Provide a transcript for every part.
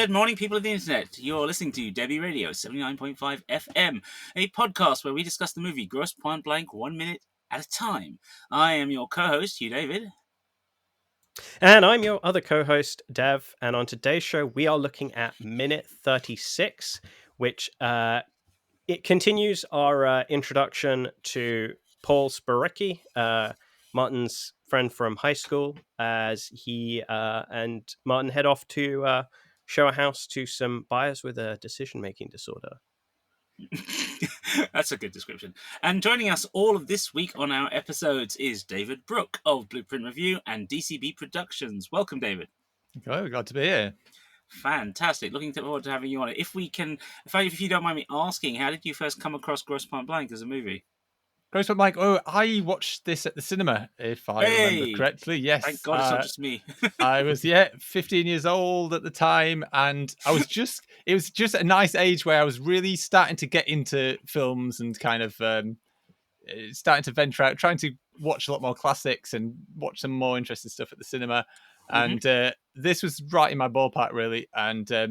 Good morning, people of the internet. You're listening to Debi Radio 79.5 FM, a podcast where we discuss the movie Grosse Pointe Blank 1 minute at a time. I am your co-host, Hugh David. And I'm your other co-host, Dev. And on today's show, we are looking at minute 36, which it continues our introduction to Paul Sparecki, Martin's friend from high school, as he and Martin head off to show a house to some buyers with a decision-making disorder. That's a good description. And joining us all of this week on our episodes is David Brook of Blueprint Review and DCB Productions. Welcome, David. Hello, glad to be here. Fantastic. Looking forward to having you on it. If you don't mind me asking, how did you first come across Grosse Pointe Blank as a movie? Grosse Pointe Blank. Oh, I watched this at the cinema, if I remember correctly. Yes. Thank God it's not just me. I was 15 years old at the time, and it was just a nice age where I was really starting to get into films and kind of starting to venture out, trying to watch a lot more classics and watch some more interesting stuff at the cinema. And this was right in my ballpark, really. And I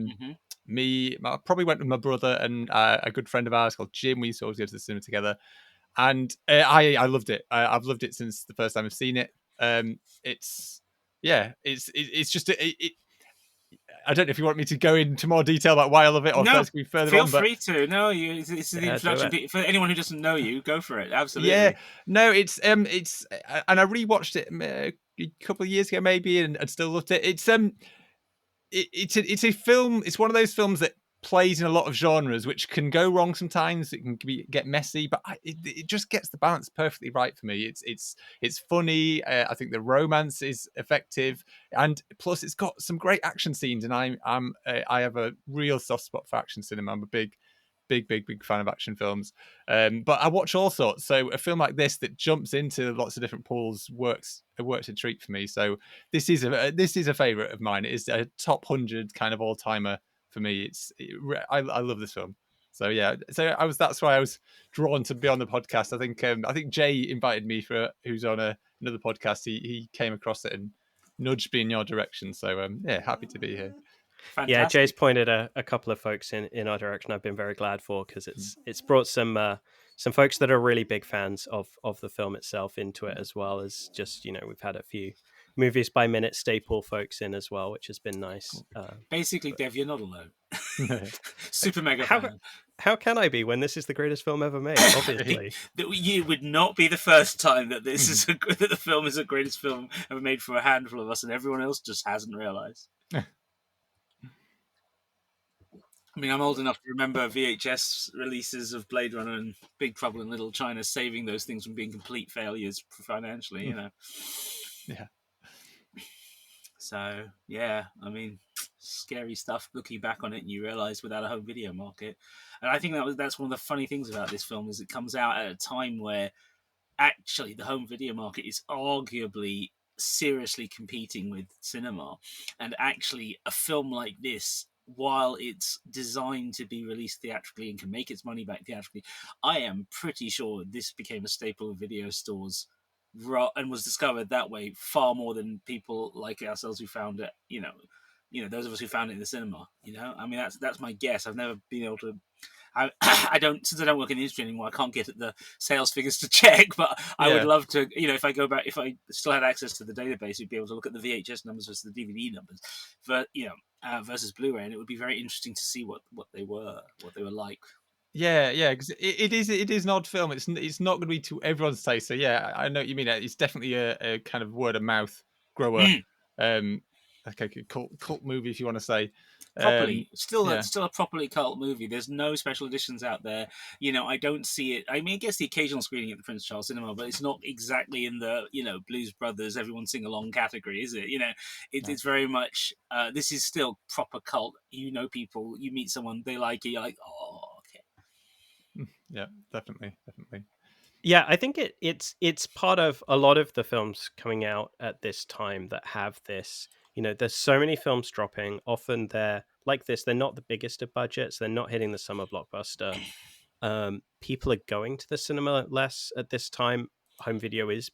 probably went with my brother and a good friend of ours called Jim. We used to always go to the cinema together. And I loved it. I've loved it since the first time I've seen it. It's just I don't know if you want me to go into more detail about why I love it, or first go further feel on. Feel free to. No, it's the introduction for anyone who doesn't know you. Go for it. Absolutely. Yeah. No, it's and I rewatched it a couple of years ago, maybe, and still loved it. It's a film. It's one of those films that plays in a lot of genres, which can go wrong sometimes. It can get messy, but it just gets the balance perfectly right for me. It's funny. I think the romance is effective, and plus it's got some great action scenes. And I have a real soft spot for action cinema. I'm a big fan of action films. But I watch all sorts. So a film like this that jumps into lots of different pools works a treat for me. So this is a favorite of mine. It is a top 100 kind of all timer for me. I love this film. So yeah, that's why I was drawn to be on the podcast. I think Jay invited me who's on another podcast. He came across it and nudged me in your direction. So happy to be here. Fantastic. Yeah, Jay's pointed a couple of folks in our direction. I've been very glad for, because it's brought some folks that are really big fans of the film itself into it, as well as just, we've had a few movies by minute staple folks in as well, which has been nice. Basically, Dev, you're not alone. Super mega fan. How can I be when this is the greatest film ever made? Obviously, you would not be the first time that that the film is the greatest film ever made for a handful of us, and everyone else just hasn't realised. I mean, I'm old enough to remember VHS releases of Blade Runner and Big Trouble in Little China saving those things from being complete failures financially, Yeah. So, yeah, I mean, scary stuff looking back on it, and you realise without a home video market. And I think that's one of the funny things about this film, is it comes out at a time where actually the home video market is arguably seriously competing with cinema. And actually a film like this, while it's designed to be released theatrically and can make its money back theatrically, I am pretty sure this became a staple of video stores and was discovered that way far more than people like ourselves who found it, those of us who found it in the cinema. I mean, that's my guess. I've never been able to. I don't work in the industry anymore. I can't get at the sales figures to check, but I would love to. If I go back, if I still had access to the database, we'd be able to look at the VHS numbers versus the DVD numbers, versus Blu-ray, and it would be very interesting to see what they were like. Yeah, because it is an odd film. It's not going to be to everyone's taste. So yeah, I know what you mean. It's definitely a kind of word of mouth grower, like a cult movie, if you want to say. Properly, still a properly cult movie. There's no special editions out there. I don't see it. I mean, I guess the occasional screening at the Prince Charles Cinema, but it's not exactly in the Blues Brothers everyone sing along category, is it? It's very much. This is still proper cult. People, you meet someone, they like it, you're like, oh, okay. Yeah, definitely. Yeah, I think it's part of a lot of the films coming out at this time that have this. There's so many films dropping. Often they're like this. They're not the biggest of budgets. They're not hitting the summer blockbuster. People are going to the cinema less at this time. Home video is,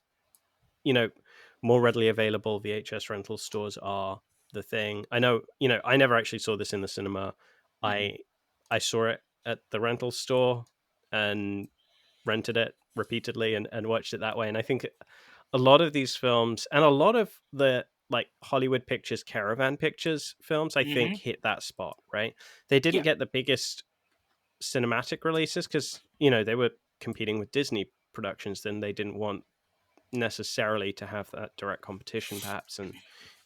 more readily available. VHS rental stores are the thing. I know, I never actually saw this in the cinema. I saw it at the rental store and rented it repeatedly and watched it that way. And I think a lot of these films and a lot of the like Hollywood Pictures, Caravan Pictures films, I think hit that spot, right? They didn't get the biggest cinematic releases because, they were competing with Disney productions, then they didn't want necessarily to have that direct competition, perhaps, and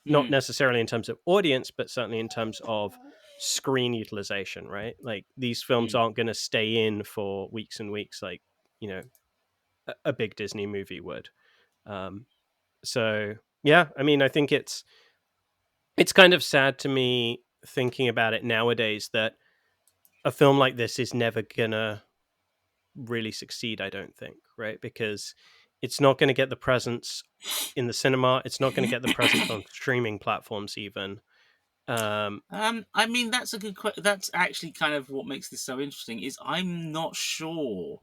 not necessarily in terms of audience, but certainly in terms of screen utilization, right? Like these films aren't going to stay in for weeks and weeks like, a big Disney movie would. So yeah, I mean, I think it's kind of sad to me thinking about it nowadays that a film like this is never gonna really succeed, I don't think, right? Because it's not going to get the presence in the cinema. It's not going to get the presence on streaming platforms even. I mean, that's a good question. That's actually kind of what makes this so interesting. Is I'm not sure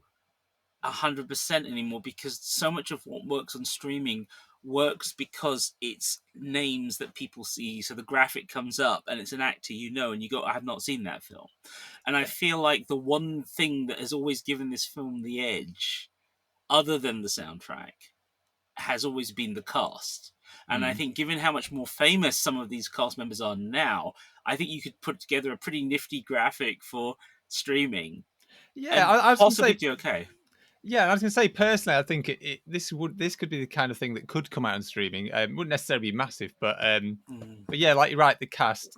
100% anymore, because so much of what works on streaming works because it's names that people see. So the graphic comes up and it's an actor and you go, I have not seen that film. And I feel like the one thing that has always given this film the edge, other than the soundtrack, has always been the cast. And I think given how much more famous some of these cast members are now, I think you could put together a pretty nifty graphic for streaming. Yeah, I was possibly gonna say, do okay. Yeah, I was going to say personally, I think this could be the kind of thing that could come out on streaming. Wouldn't necessarily be massive, but yeah, like you're right, the cast,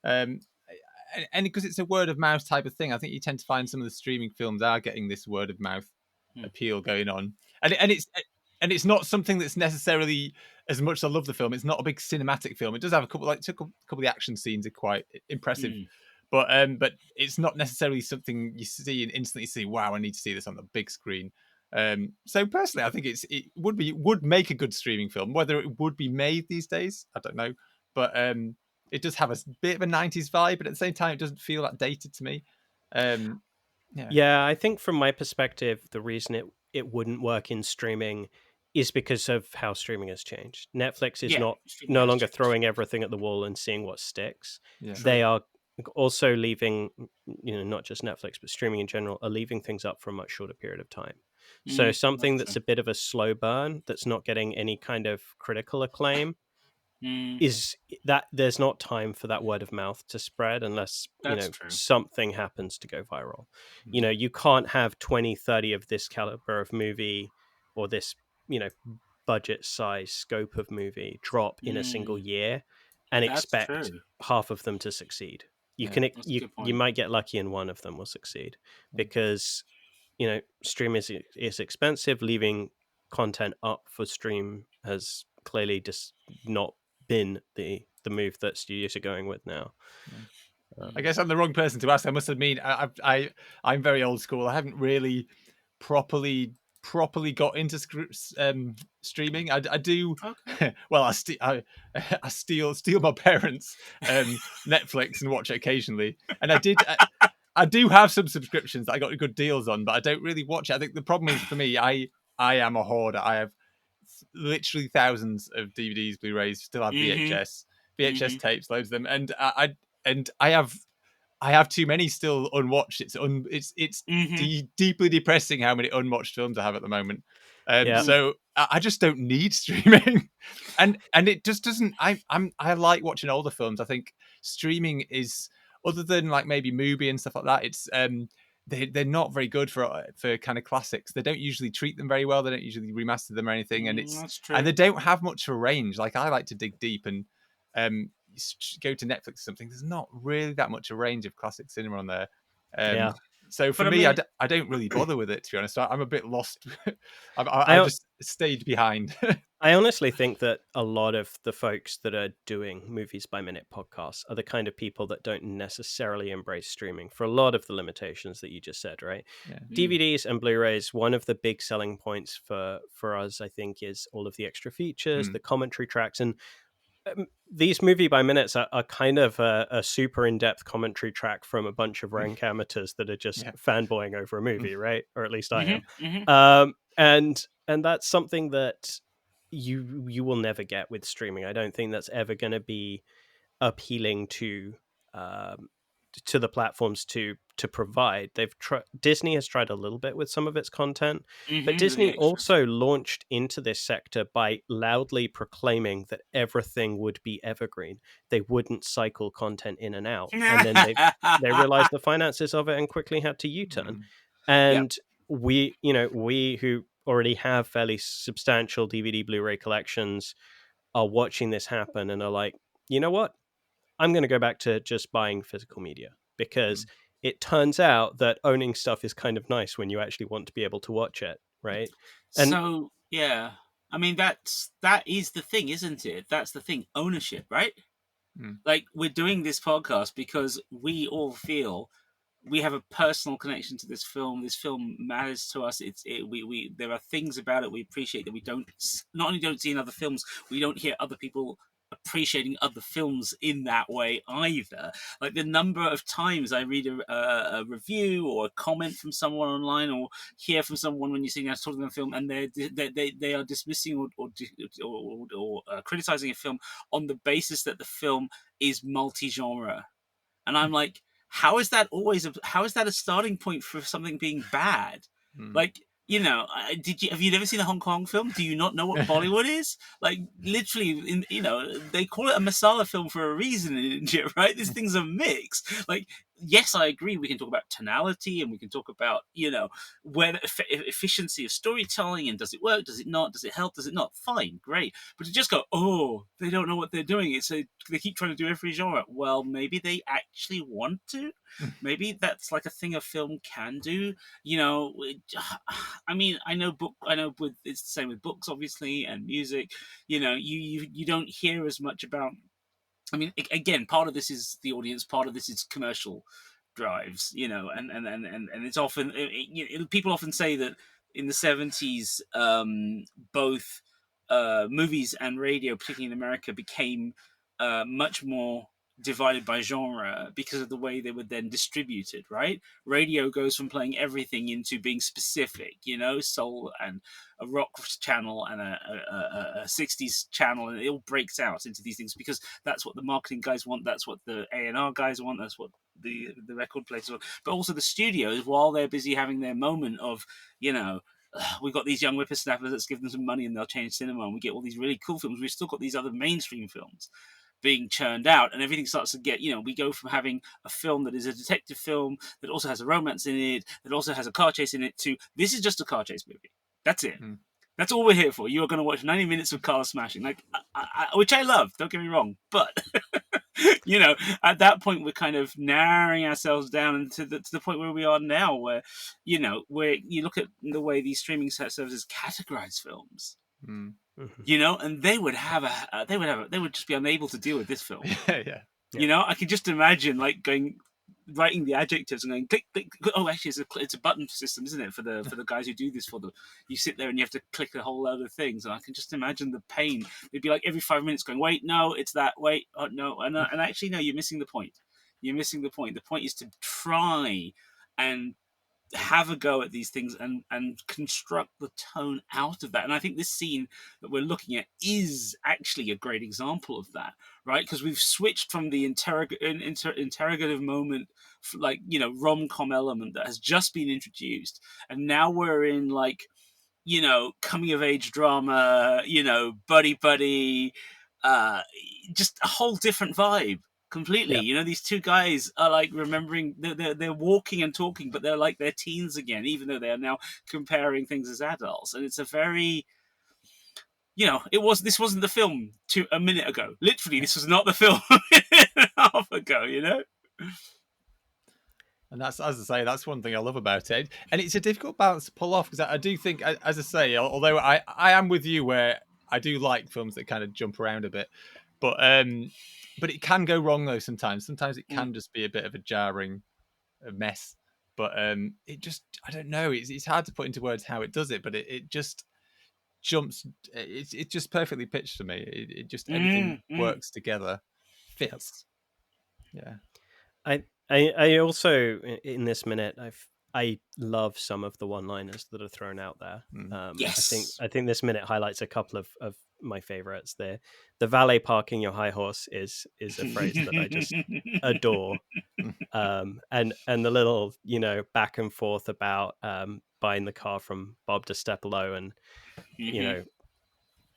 and because it's a word of mouth type of thing, I think you tend to find some of the streaming films are getting this word of mouth appeal going on, and it's not something that's necessarily, as much as I love the film, it's not a big cinematic film. It does have a couple of the action scenes are quite impressive. But it's not necessarily something you see and instantly see, wow, I need to see this on the big screen. So personally, I think it would make a good streaming film. Whether it would be made these days, I don't know. But it does have a bit of a 90s vibe, but at the same time, it doesn't feel that dated to me. Yeah, I think from my perspective, the reason it wouldn't work in streaming is because of how streaming has changed. Netflix is no longer throwing everything at the wall and seeing what sticks. Yeah. They are also leaving, not just Netflix, but streaming in general, are leaving things up for a much shorter period of time. So something that's a bit of a slow burn, that's not getting any kind of critical acclaim, is that there's not time for that word of mouth to spread unless something happens to go viral. You can't have 20-30 of this caliber of movie or this budget size scope of movie drop in a single year and expect half of them to succeed. You might get lucky and one of them will succeed, because stream is expensive. Leaving content up for stream has clearly just not been the move that studios are going with now. I guess I'm the wrong person to ask. I must admit, I'm very old school. I haven't really properly got into streaming. I do. Okay. Well, I steal my parents' Netflix and watch it occasionally. And I do have some subscriptions that I got good deals on, but I don't really watch it. I think the problem is, for me, I am a hoarder. I have literally thousands of DVDs, Blu-rays, still have VHS tapes, loads of them, and I have too many still unwatched. It's deeply depressing how many unwatched films I have at the moment. So I just don't need streaming, and it just doesn't. I like watching older films. I think streaming is, other than like maybe Mubi and stuff like that, it's they're not very good for kind of classics. They don't usually treat them very well. They don't usually remaster them or anything, and and they don't have much of a range. Like, I like to dig deep and go to Netflix or something. There's not really that much a range of classic cinema on there. So for me, I don't really bother with it, to be honest. I'm a bit lost. I just stayed behind. I honestly think that a lot of the folks that are doing Movies by Minute podcasts are the kind of people that don't necessarily embrace streaming for a lot of the limitations that you just said, right? Yeah. DVDs and Blu-rays, one of the big selling points for us, I think, is all of the extra features, the commentary tracks, and these Movie by Minutes are kind of a super in-depth commentary track from a bunch of rank amateurs that are just fanboying over a movie, right? Or at least I am. And that's something that you will never get with streaming. I don't think that's ever going to be appealing to the platforms to provide. Disney has tried a little bit with some of its content, but Disney also launched into this sector by loudly proclaiming that everything would be evergreen. They wouldn't cycle content in and out, and then they realized the finances of it and quickly had to U-turn. And we who already have fairly substantial DVD Blu-ray collections are watching this happen and are like, you know what, I'm going to go back to just buying physical media, because it turns out that owning stuff is kind of nice when you actually want to be able to watch it, right? And so yeah, I mean, that is the thing, isn't it? That's the thing, ownership, right? Like, we're doing this podcast because we all feel we have a personal connection to this film. This film matters to us. We there are things about it we appreciate that we don't, not only don't see in other films, we don't hear other people appreciating other films in that way either. Like, the number of times I read a review or a comment from someone online, or hear from someone when you're sitting down talking about a film, and they are dismissing or criticizing a film on the basis that the film is multi-genre, and I'm like, how is that a starting point for something being bad? Like, have you never seen a Hong Kong film? Do you not know what Bollywood is? Like, literally, they call it a masala film for a reason in India, right? These things are mixed. Like, yes, I agree. We can talk about tonality, and we can talk about, where the efficiency of storytelling, and does it work? Does it not? Does it help? Does it not? Fine, great. But to just go, oh, they don't know what they're doing. They keep trying to do every genre. Well, maybe they actually want to. Maybe that's like a thing a film can do. I mean, I know it's the same with books, obviously, and music. You don't hear as much about. I mean, again, part of this is the audience, part of this is commercial drives, and it's often people often say that in the 70s, both movies and radio, particularly in America, became much more divided by genre because of the way they were then distributed, right? Radio goes from playing everything into being specific, soul and a rock channel and a 60s channel, and it all breaks out into these things because that's what the marketing guys want, that's what the A&R guys want, that's what the record players want. But also the studios, while they're busy having their moment of, we've got these young whippersnappers, let's give them some money and they'll change cinema, and we get all these really cool films, we've still got these other mainstream films being churned out, and everything starts to get, we go from having a film that is a detective film that also has a romance in it, that also has a car chase in it, to this is just a car chase movie. That's it. That's all we're here for. You are going to watch 90 minutes of car smashing, like, which I love, don't get me wrong, but at that point we're kind of narrowing ourselves down to the point where we are now, where where you look at the way these streaming services categorize films. And they would just be unable to deal with this film. I can just imagine, like, writing the adjectives and going click, click, click. Oh, actually, it's a button system, isn't it, for the guys who do this for them? You sit there and you have to click a whole load of things, and I can just imagine the pain. It'd be like every 5 minutes going, wait, no, it's that. Wait, oh no, and actually, no, you're missing the point. You're missing the point. The point is to try and have a go at these things and construct the tone out of that. And I think this scene that we're looking at is actually a great example of that, right? Because we've switched from the interrogative moment, like, rom-com element that has just been introduced, and now we're in, like, coming of age drama, buddy, just a whole different vibe. Completely. These two guys are, like, remembering they're walking and talking, but they're like they're teens again, even though they are now comparing things as adults. And it's a very, this wasn't the film a minute ago. Literally, this was not the film a minute and a half ago. And that's, as I say, that's one thing I love about it. And it's a difficult balance to pull off, because I do think, as I say, although I am with you where I do like films that kind of jump around a bit, but it can go wrong, though, sometimes. Sometimes it can just be a bit of a jarring mess. But it just, I don't know. It's hard to put into words how it does it, but it just jumps. It's just perfectly pitched to me. It just, everything works together, fits. Yeah. I also, in this minute, I love some of the one-liners that are thrown out there. Yes. I think this minute highlights a couple of my favorites. The valet parking your high horse is a phrase that I just adore. And the little, back and forth about buying the car from Bob DiStefano and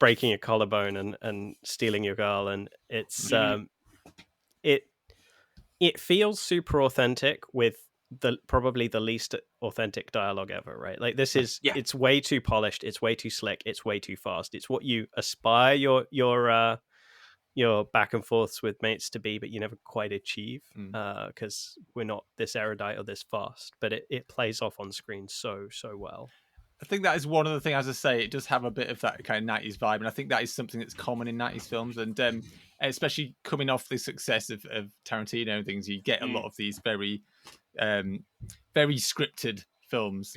breaking a collarbone and stealing your girl, and it's it feels super authentic with probably the least authentic dialogue ever, right? Like this is it's way too polished, it's way too slick, it's way too fast. It's what you aspire your back and forths with mates to be, but you never quite achieve because we're not this erudite or this fast. But it plays off on screen so well. I think that is one of the things, as I say, it does have a bit of that kind of 90s vibe. And I think that is something that's common in 90s films. And especially coming off the success of Tarantino and things, you get a lot of these very, very scripted films,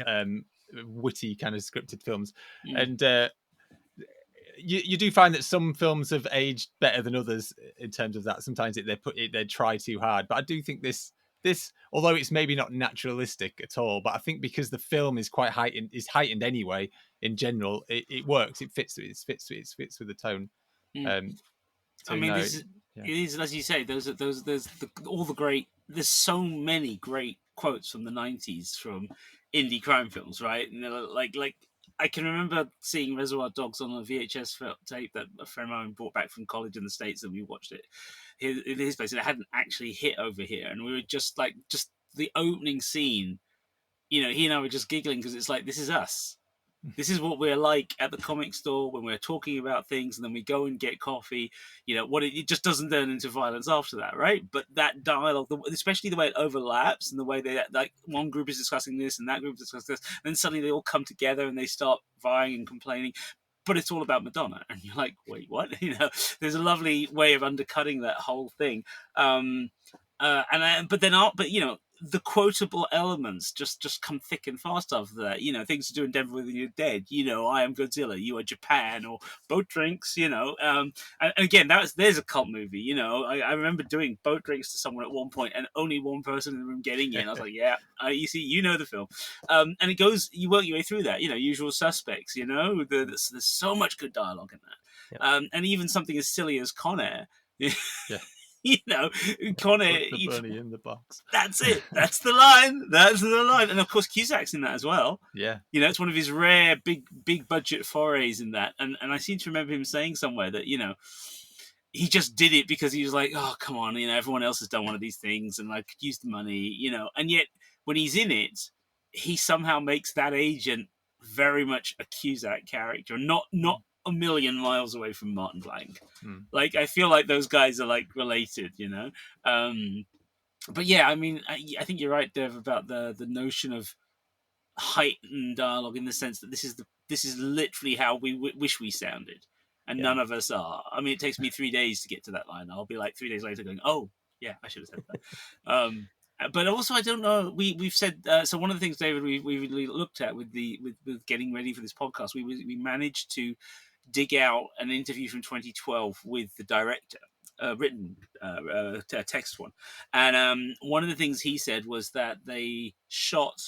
witty kind of scripted films. And you do find that some films have aged better than others in terms of that. Sometimes they try too hard. But I do think this, although it's maybe not naturalistic at all, but I think because the film is quite heightened anyway. In general, it works. It fits with the tone. I mean, it is, as you say. There's all the great. There's so many great quotes from the '90s from indie crime films, right? And like I can remember seeing Reservoir Dogs on a VHS tape that a friend of mine brought back from college in the States, and we watched it in his place, and it hadn't actually hit over here, and we were just the opening scene, he and I were just giggling because it's like, this is us. This is what we're like at the comic store when we're talking about things, and then we go and get coffee. It just doesn't turn into violence after that, right? But that dialogue, especially the way it overlaps and the way they, like, one group is discussing this and that group is discussing this, and then suddenly they all come together and they start vying and complaining. But it's all about Madonna, and you're like, wait, what? There's a lovely way of undercutting that whole thing. The quotable elements just come thick and fast after that. Things to do in Denver when you're dead. I am Godzilla. You are Japan, or boat drinks. And again, there's a cult movie. I remember doing boat drinks to someone at one point, and only one person in the room getting in. I was like, yeah, you see, the film, and it goes. You work your way through that. Usual Suspects. There's so much good dialogue in that, and even something as silly as Con Air. Con Air. Put the bunny in the box. That's it. That's the line. And of course, Cusack's in that as well. Yeah. It's one of his rare big budget forays in that. And I seem to remember him saying somewhere that, he just did it because he was like, oh, come on, everyone else has done one of these things and I could use the money, And yet, when he's in it, he somehow makes that agent very much a Cusack character, not a million miles away from Martin Blank. Like, I feel like those guys are like related, but yeah, I mean, I think you're right, Dev, about the notion of heightened dialogue, in the sense that this is literally how we wish we sounded, and none of us are. I mean, it takes me 3 days to get to that line. I'll be like 3 days later going, oh yeah, I should have said that. But also, I don't know. We've said so. One of the things, David, we really looked at with getting ready for this podcast, we managed to dig out an interview from 2012 with the director, written text one, and one of the things he said was that they shot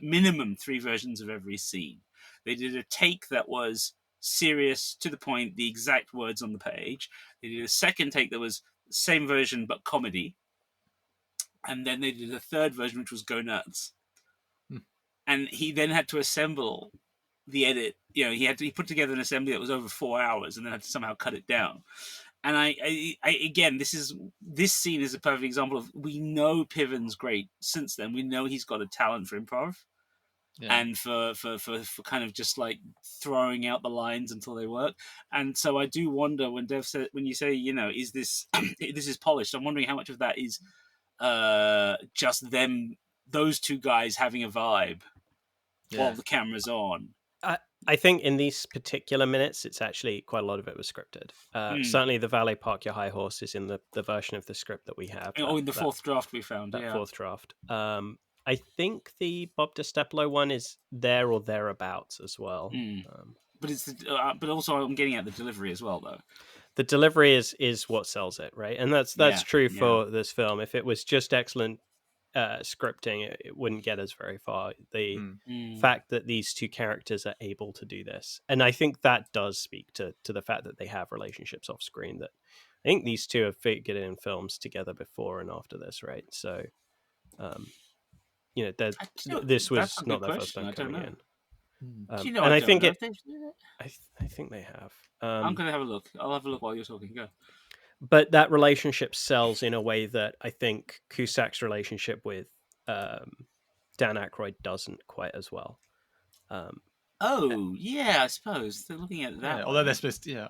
minimum three versions of every scene. They did a take that was serious, to the point, the exact words on the page. They did a second take that was the same version but comedy, and then they did a third version which was go nuts. And he then had to assemble the edit. He put together an assembly that was over 4 hours, and then had to somehow cut it down. And I again, this scene is a perfect example of, we know Piven's great since then. We know he's got a talent for improv, and for kind of just like throwing out the lines until they work. And so I do wonder, when Dev said, when you say, is this this is polished, I'm wondering how much of that is just them, those two guys having a vibe while the camera's on. I think in these particular minutes, it's actually quite a lot of it was scripted. Certainly, the Valet Park Your High Horse is in the version of the script that we have. In the fourth draft we found. Fourth draft. I think the Bob DiStefano one is there or thereabouts as well. But it's but also I'm getting at the delivery as well, though. The delivery is what sells it, right? And that's true for this film. If it was just excellent scripting, it wouldn't get us very far. The Mm. fact that these two characters are able to do this, and I think that does speak to the fact that they have relationships off screen. That I think these two have figured in films together before and after this, right? So, this That's was a not good their first question. time I don't coming know. in. Do you know? And I I don't think know it. if they've done it. I think they have. I'm going to have a look. I'll have a look while you're talking. Go. But that relationship sells in a way that I think Cusack's relationship with Dan Aykroyd doesn't quite as well. Oh, yeah, I suppose they're looking at it that. Although way. they're supposed to,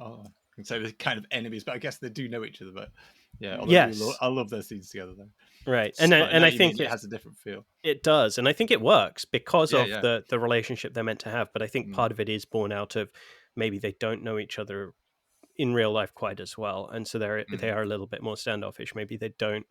so they're kind of enemies, but I guess they do know each other. But Yes. I love their scenes together though. Right, But and I think it has a different feel. It does, and I think it works because Yeah, of yeah. the relationship they're meant to have. But I think Mm. part of it is born out of maybe they don't know each other in real life quite as well, and so they are a little bit more standoffish. Maybe they don't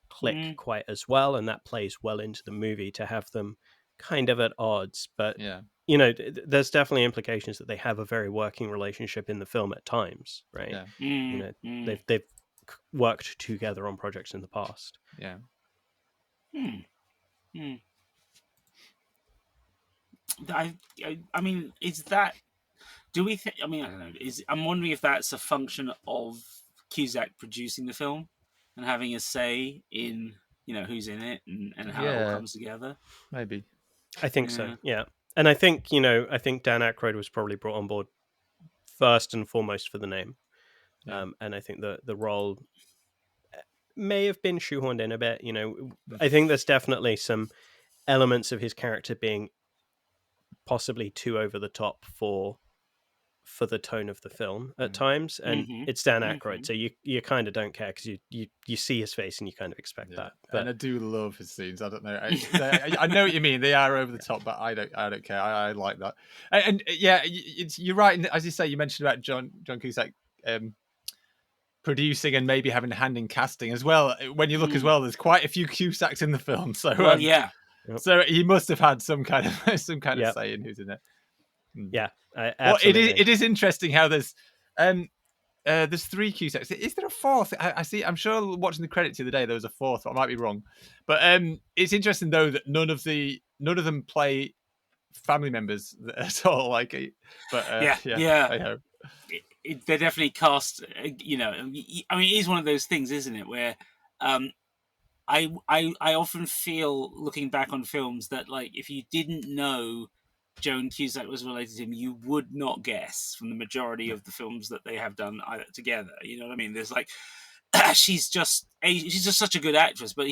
click quite as well, and that plays well into the movie to have them kind of at odds. But Yeah. there's definitely implications that they have a very working relationship in the film at times, right? Yeah. They've worked together on projects in the past. Yeah. I mean, is that? Do we think? I mean, I don't know. I'm wondering if that's a function of Cusack producing the film and having a say in who's in it and how it all comes together. Maybe. I think so. Yeah, and I think Dan Aykroyd was probably brought on board first and foremost for the name, and I think the role may have been shoehorned in a bit. I think there's definitely some elements of his character being possibly too over the top for the tone of the film at times, and it's Dan Aykroyd, so you kind of don't care because you see his face and you kind of expect that. But, and I do love his scenes. I don't know. I know what you mean. They are over the top, but I don't care. I like that. And you're right. And as you say, you mentioned about John Cusack producing and maybe having a hand in casting as well. When you look as well, there's quite a few Cusacks in the film. So so he must have had some kind of say in who's in it. Yeah, well, it is interesting how there's 3 Cusacks. Is there a fourth? I see. I'm sure watching the credits the other day there was a fourth. I might be wrong, but it's interesting though that none of them play family members at all. Like, but I hope. They're definitely cast. I mean, it is one of those things, isn't it, where I often feel looking back on films that, like, if you didn't know Joan Cusack was related to him, you would not guess from the majority of the films that they have done together. You know what I mean? There's like, she's just such a good actress, but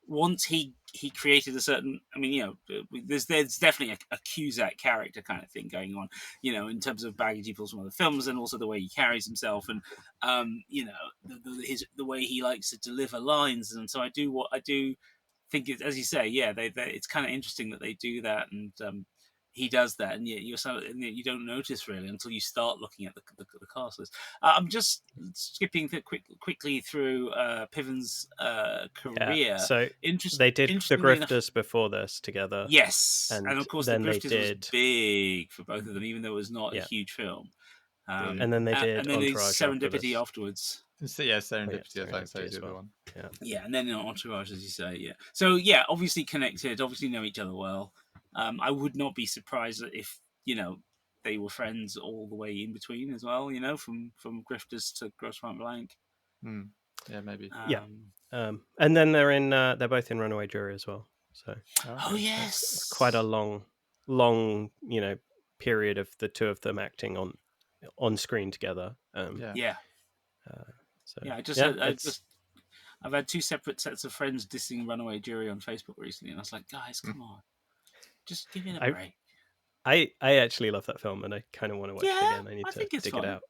once he created a certain, I mean, there's definitely a Cusack character kind of thing going on, in terms of baggage he pulls from other films and also the way he carries himself and, the way he likes to deliver lines. And so I do think it, as you say, it's kind of interesting that they do that, and he does that, and yet you don't notice really until you start looking at the cast list. I'm just skipping quickly through Piven's career. Yeah, so they did The Grifters before this together. Yes, and of course The Grifters was big for both of them, even though it was not a huge film. And then they did and then Entourage Serendipity afterwards. Serendipity. I think is the other one. And then Entourage, as you say. Yeah. So obviously connected. Obviously know each other well. I would not be surprised if they were friends all the way in between as well. From Grifters to Grosse Pointe Blank. Yeah, maybe. And then they're both in Runaway Jury as well. So yes, it's quite a long period of the two of them acting on screen together. I've had 2 separate sets of friends dissing Runaway Jury on Facebook recently, and I was like, guys, come on, just give it a break. I actually love that film, and I kind of want to watch it again. I need to dig it out.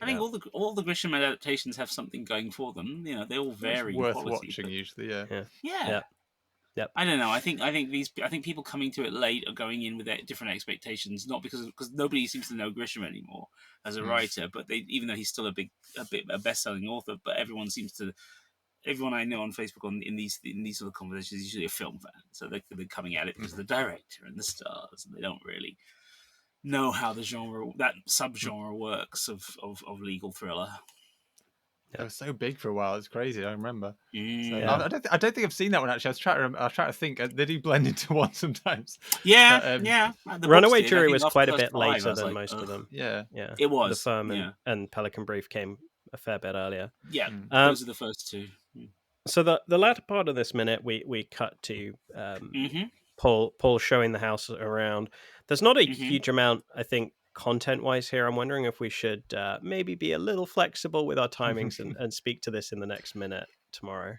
I think all the Grisham adaptations have something going for them. They all vary. It's worth in quality, watching usually. Yep. I don't know. I think people coming to it late are going in with different expectations, not because nobody seems to know Grisham anymore as a writer, but even though he's still a best-selling author, but everyone I know on Facebook in these sort of conversations is usually a film fan, so they're coming at it because of the director and the stars, and they don't really know how that subgenre works of legal thriller. It was so big for a while. It's crazy. I remember. So, Yeah. I don't think I've seen that one actually. I was trying to think. They do blend into one sometimes. Yeah, But, yeah. The Runaway books did. I Jury think was after quite the a first bit 5, I later was than like, most of ugh. them. Yeah. Yeah, It was. The Firm yeah. and Pelican Brief came a fair bit earlier. Yeah, those are the first 2. So the latter part of this minute, we cut to Mm-hmm. Paul showing the house around. There's not a Mm-hmm. huge amount, I think, content-wise here. I'm wondering if we should maybe be a little flexible with our timings and speak to this in the next minute tomorrow.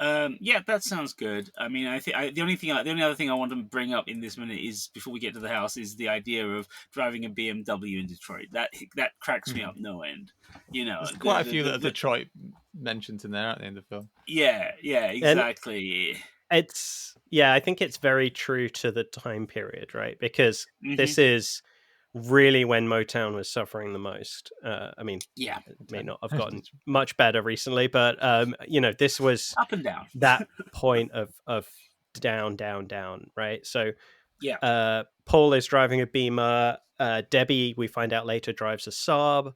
Yeah, that sounds good. I mean, I think the only other thing I want to bring up in this minute is, before we get to the house, is the idea of driving a BMW in Detroit. That cracks me up no end. You know, There's quite a few that are Detroit mentioned in there, aren't they, in the film? Yeah, exactly. And I think it's very true to the time period, right? Because this is really when Motown was suffering the most. I mean, it may not have gotten much better recently, but this was up and down. That point of down, right? So yeah, Paul is driving a Beamer. Debbie, we find out later, drives a Saab.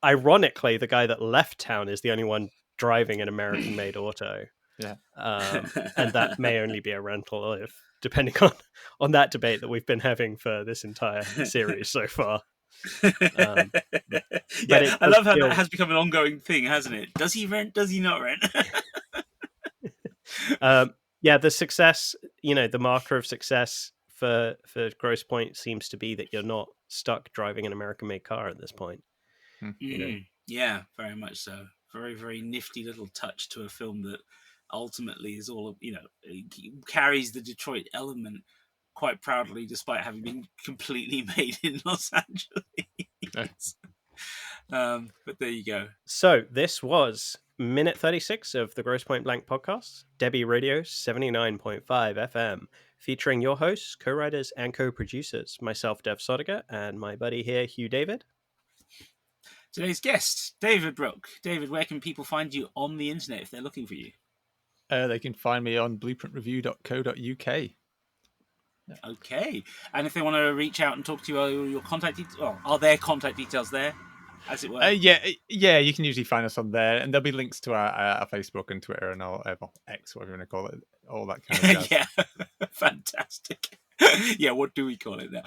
Ironically, the guy that left town is the only one driving an American-made auto. Yeah. And that may only be a rental, if depending on that debate that we've been having for this entire series so far. I love how that has become an ongoing thing, hasn't it? Does he rent? Does he not rent? The success, the marker of success for Grosse Pointe seems to be that you're not stuck driving an American-made car at this point. Yeah, very much so. Very, very nifty little touch to a film that ultimately is all of, carries the Detroit element quite proudly, despite having been completely made in Los Angeles. But there you go. So this was minute 36 of the Grosse Pointe Blank podcast, Debi Radio 79.5 FM, featuring your hosts, co-writers, and co-producers, myself, Dev Sodiger, and my buddy here, Hugh David. Today's guest, David Brook. David, where can people find you on the internet if they're looking for you? They can find me on blueprintreview.co.uk. Okay. And if they want to reach out and talk to you, your contact details, are there contact details there, as it were? Yeah, you can usually find us on there, and there'll be links to our Facebook and Twitter and all X, whatever you want to call it, all that kind of jazz. Yeah, fantastic. Yeah, what do we call it now?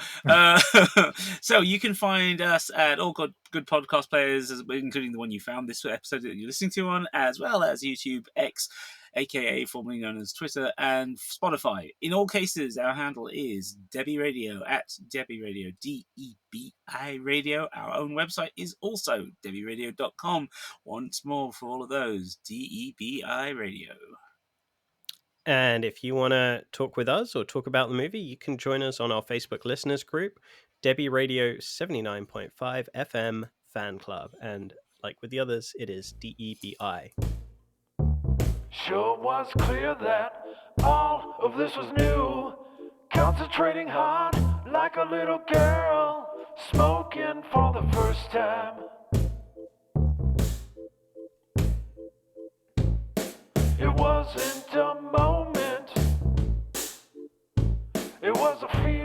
So you can find us at all good podcast players, including the one you found this episode that you're listening to on, as well as YouTube, X, aka formerly known as Twitter, and Spotify. In all cases, our handle is Debi Radio, at Debi Radio, DEBI Radio. Our own website is also debiradio.com. Once more for all of those, DEBI Radio. And if you want to talk with us or talk about the movie, you can join us on our Facebook listeners group, Debi Radio 79.5 FM Fan Club. And like with the others, it is DEBI. Sure was clear that all of this was new. Concentrating hard like a little girl, smoking for the first time. It wasn't a moment, it was a feeling.